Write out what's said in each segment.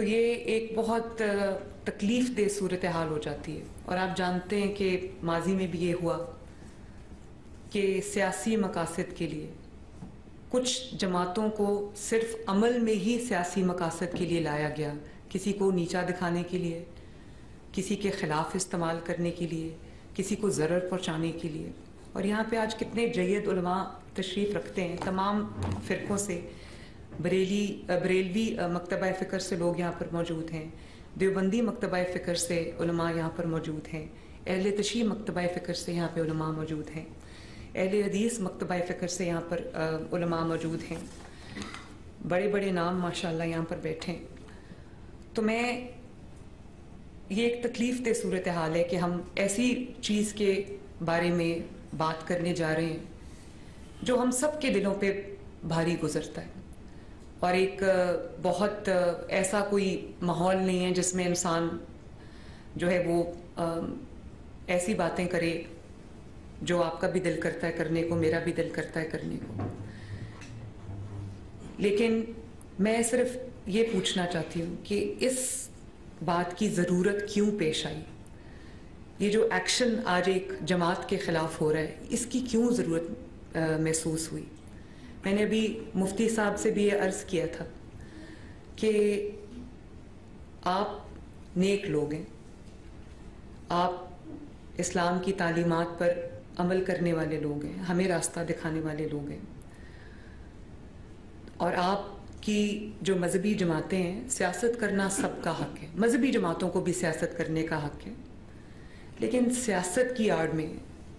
تو یہ ایک بہت تکلیف دہ صورتحال ہو جاتی ہے. اور آپ جانتے ہیں کہ ماضی میں بھی یہ ہوا کہ سیاسی مقاصد کے لیے کچھ جماعتوں کو صرف عمل میں ہی سیاسی مقاصد کے لیے لایا گیا، کسی کو نیچا دکھانے کے لیے، کسی کے خلاف استعمال کرنے کے لیے، کسی کو ضرر پہنچانے کے لیے. اور یہاں پہ آج کتنے جید علماء تشریف رکھتے ہیں تمام فرقوں سے. بریلوی مکتبہ فکر سے لوگ یہاں پر موجود ہیں، دیوبندی مکتبہ فکر سے علماء یہاں پر موجود ہیں، اہل تشیع مکتبہ فکر سے یہاں پہ علماء موجود ہیں، اہل حدیث مکتبہ فکر سے یہاں پر علماء موجود ہیں. بڑے بڑے نام ماشاءاللہ یہاں پر بیٹھے ہیں. تو یہ ایک تکلیف دہ صورتحال ہے کہ ہم ایسی چیز کے بارے میں بات کرنے جا رہے ہیں جو ہم سب کے دلوں پہ بھاری گزرتا ہے، اور ایک بہت ایسا کوئی ماحول نہیں ہے جس میں انسان جو ہے وہ ایسی باتیں کرے جو آپ کا بھی دل کرتا ہے کرنے کو، میرا بھی دل کرتا ہے کرنے کو. لیکن میں صرف یہ پوچھنا چاہتی ہوں کہ اس بات کی ضرورت کیوں پیش آئی؟ یہ جو ایکشن آج ایک جماعت کے خلاف ہو رہا ہے، اس کی کیوں ضرورت محسوس ہوئی؟ میں نے ابھی مفتی صاحب سے بھی یہ عرض کیا تھا کہ آپ نیک لوگ ہیں، آپ اسلام کی تعلیمات پر عمل کرنے والے لوگ ہیں، ہمیں راستہ دکھانے والے لوگ ہیں، اور آپ کی جو مذہبی جماعتیں ہیں، سیاست کرنا سب کا حق ہے، مذہبی جماعتوں کو بھی سیاست کرنے کا حق ہے. لیکن سیاست کی آڑ میں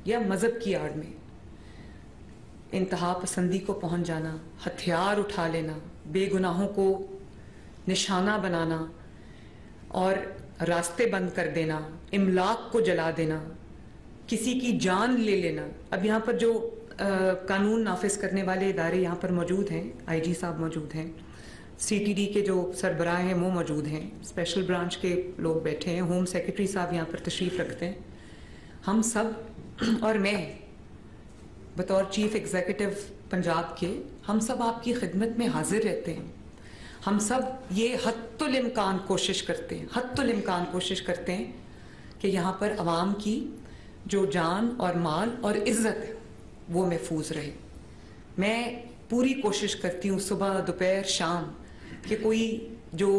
یا مذہب کی آڑ میں انتہا پسندی کو پہنچ جانا، ہتھیار اٹھا لینا، بے گناہوں کو نشانہ بنانا اور راستے بند کر دینا، املاک کو جلا دینا، کسی کی جان لے لینا. اب یہاں پر جو قانون نافذ کرنے والے ادارے یہاں پر موجود ہیں، آئی جی صاحب موجود ہیں، سی ٹی ڈی کے جو سربراہ ہیں وہ موجود ہیں، اسپیشل برانچ کے لوگ بیٹھے ہیں، ہوم سیکرٹری صاحب یہاں پر تشریف رکھتے ہیں. ہم سب اور میں بطور چیف ایگزیکٹو پنجاب کے، ہم سب آپ کی خدمت میں حاضر رہتے ہیں. ہم سب یہ حتی الامکان کوشش کرتے ہیں کہ یہاں پر عوام کی جو جان اور مال اور عزت ہے وہ محفوظ رہے. میں پوری کوشش کرتی ہوں صبح دوپہر شام کہ کوئی جو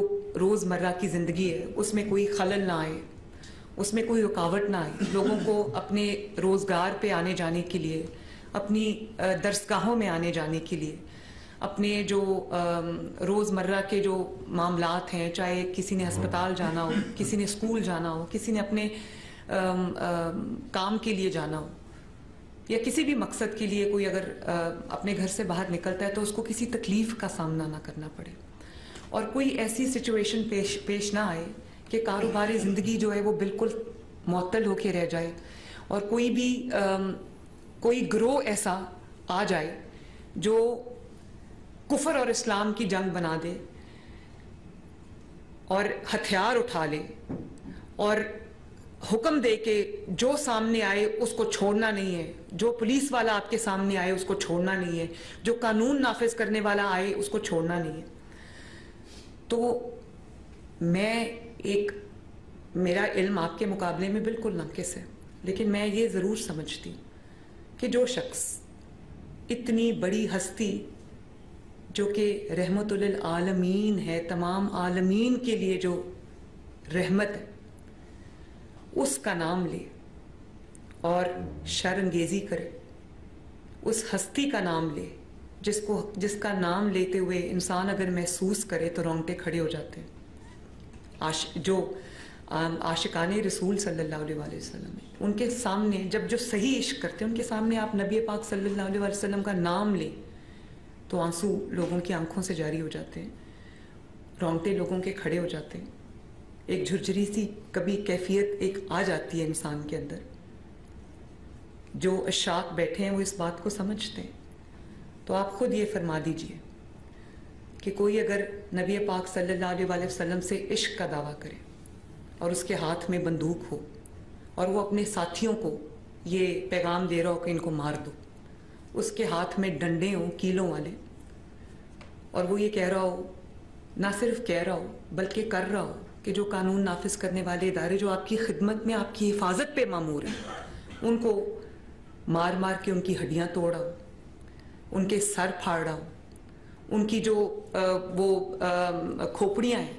روزمرہ کی زندگی ہے اس میں کوئی خلل نہ آئے، اس میں کوئی رکاوٹ نہ آئے. لوگوں کو اپنے روزگار پہ آنے جانے کے لیے، اپنی درسگاہوں میں آنے جانے کے لیے، اپنے جو روزمرہ کے جو معاملات ہیں، چاہے کسی نے ہسپتال جانا ہو، کسی نے اسکول جانا ہو، کسی نے اپنے کام کے لیے جانا ہو، یا کسی بھی مقصد کے لیے کوئی اگر اپنے گھر سے باہر نکلتا ہے تو اس کو کسی تکلیف کا سامنا نہ کرنا پڑے، اور کوئی ایسی سچویشن پیش نہ آئے کہ کاروباری زندگی جو ہے وہ بالکل معطل ہو کے رہ جائے، اور کوئی گروہ ایسا آ جائے جو کفر اور اسلام کی جنگ بنا دے اور ہتھیار اٹھا لے اور حکم دے کہ جو سامنے آئے اس کو چھوڑنا نہیں ہے، جو پولیس والا آپ کے سامنے آئے اس کو چھوڑنا نہیں ہے، جو قانون نافذ کرنے والا آئے اس کو چھوڑنا نہیں ہے. تو میرا علم آپ کے مقابلے میں بالکل ناقص ہے، لیکن میں یہ ضرور سمجھتی ہوں کہ جو شخص اتنی بڑی ہستی جو کہ رحمت للعالمین ہے، تمام عالمین کے لیے جو رحمت ہے، اس کا نام لے اور شر انگیزی کرے، اس ہستی کا نام لے جس کا نام لیتے ہوئے انسان اگر محسوس کرے تو رونگٹے کھڑے ہو جاتے ہیں. جو عاشقان رسول صلی اللہ علیہ وسلم ہیں، ان کے سامنے جب جو صحیح عشق کرتے ہیں ان کے سامنے آپ نبی پاک صلی اللہ علیہ وسلم کا نام لیں تو آنسو لوگوں کی آنکھوں سے جاری ہو جاتے ہیں، رونگٹے لوگوں کے کھڑے ہو جاتے ہیں، ایک جھرجھری سی کبھی کیفیت ایک آ جاتی ہے انسان کے اندر. جو عشاق بیٹھے ہیں وہ اس بات کو سمجھتے ہیں. تو آپ خود یہ فرما دیجئے کہ کوئی اگر نبی پاک صلی اللہ علیہ وسلم سے عشق کا دعویٰ کرے اور اس کے ہاتھ میں بندوق ہو اور وہ اپنے ساتھیوں کو یہ پیغام دے رہا ہو کہ ان کو مار دو، اس کے ہاتھ میں ڈنڈے ہوں کیلوں والے، اور وہ یہ کہہ رہا ہو نہ صرف کہہ رہا ہو بلکہ کر رہا ہو کہ جو قانون نافذ کرنے والے ادارے جو آپ کی خدمت میں آپ کی حفاظت پہ مامور ہیں ان کو مار مار کے ان کی ہڈیاں توڑا ہو، ان کے سر پھاڑا ہو، ان کی جو وہ کھوپڑیاں ہیں،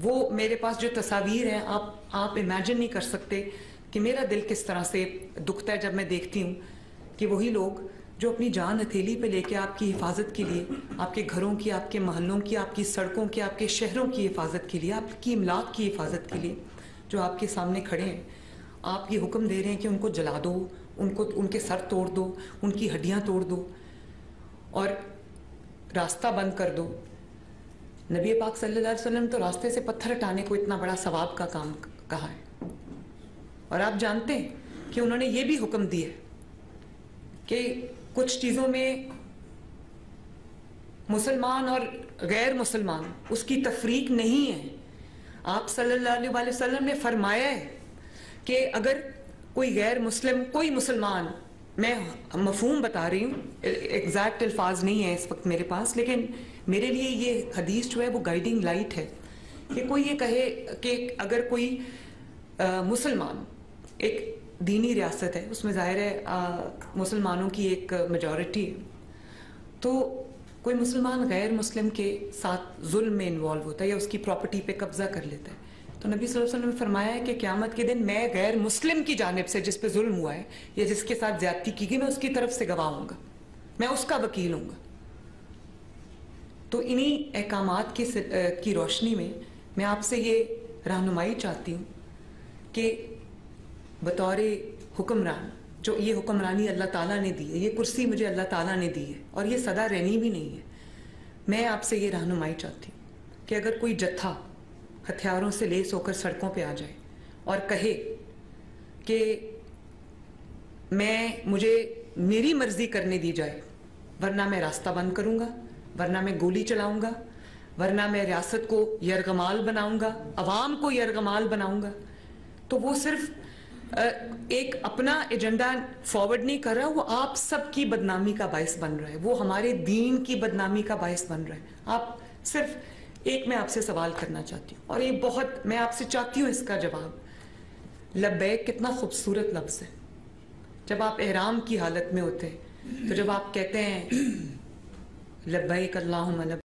وہ میرے پاس جو تصاویر ہیں آپ امیجن نہیں کر سکتے کہ میرا دل کس طرح سے دکھتا ہے جب میں دیکھتی ہوں کہ وہی لوگ جو اپنی جان ہتھیلی پہ لے کے آپ کی حفاظت کے لیے، آپ کے گھروں کی، آپ کے محلوں کی، آپ کی سڑکوں کی، آپ کے شہروں کی حفاظت کے لیے، آپ کی املاک کی حفاظت کے لیے جو آپ کے سامنے کھڑے ہیں، آپ یہ حکم دے رہے ہیں کہ ان کو جلا دو، ان کے سر توڑ دو، ان کی ہڈیاں توڑ دو اور راستہ بند کر دو۔ نبی پاک صلی اللہ علیہ وسلم تو راستے سے پتھر ہٹانے کو اتنا بڑا ثواب کا کام کہا ہے، اور آپ جانتے ہیں کہ انہوں نے یہ بھی حکم دیا کہ کچھ چیزوں میں مسلمان اور غیر مسلمان اس کی تفریق نہیں ہے۔ آپ صلی اللہ علیہ وسلم نے فرمایا ہے کہ اگر کوئی غیر مسلم، کوئی مسلمان، میں مفہوم بتا رہی ہوں، ایگزیکٹ الفاظ نہیں ہے اس وقت میرے پاس، لیکن میرے لیے یہ حدیث جو ہے وہ گائیڈنگ لائٹ ہے کہ کوئی یہ کہے کہ اگر کوئی مسلمان، ایک دینی ریاست ہے، اس میں ظاہر ہے مسلمانوں کی ایک میجورٹی ہے، تو کوئی مسلمان غیر مسلم کے ساتھ ظلم میں انوالو ہوتا ہے یا اس کی پراپرٹی پہ قبضہ کر لیتا ہے، تو نبی صلی اللہ علیہ وسلم نے فرمایا ہے کہ قیامت کے دن میں غیر مسلم کی جانب سے جس پہ ظلم ہوا ہے یا جس کے ساتھ زیادتی کی گئی، میں اس کی طرف سے گواہ ہوں گا، میں اس کا وکیل ہوں گا۔ تو انہی احکامات کی روشنی میں آپ سے یہ رہنمائی چاہتی ہوں کہ بطور حکمران، جو یہ حکمرانی اللہ تعالیٰ نے دی ہے، یہ کرسی مجھے اللہ تعالیٰ نے دی ہے اور یہ سدا رہنی بھی نہیں ہے، میں آپ سے یہ رہنمائی چاہتی ہوں کہ اگر کوئی جتھا ہتھیاروں سے لیس ہو کر سڑکوں پہ آ جائے اور کہے کہ مجھے میری مرضی کرنے دی جائے، ورنہ میں راستہ بند کروں گا، ورنہ میں گولی چلاؤں گا، ورنہ میں ریاست کو یرغمال بناؤں گا، عوام کو یرغمال بناؤں گا، تو وہ صرف ایک اپنا ایجنڈا فارورڈ نہیں کر رہا، وہ آپ سب کی بدنامی کا باعث بن رہا ہے، وہ ہمارے دین کی بدنامی کا باعث بن رہا ہے۔ آپ صرف ایک میں آپ سے سوال کرنا چاہتی ہوں، اور یہ بہت میں آپ سے چاہتی ہوں اس کا جواب۔ لبیک کتنا خوبصورت لفظ ہے۔ جب آپ احرام کی حالت میں ہوتے ہیں تو جب آپ کہتے ہیں لبیک اللہم لبیک،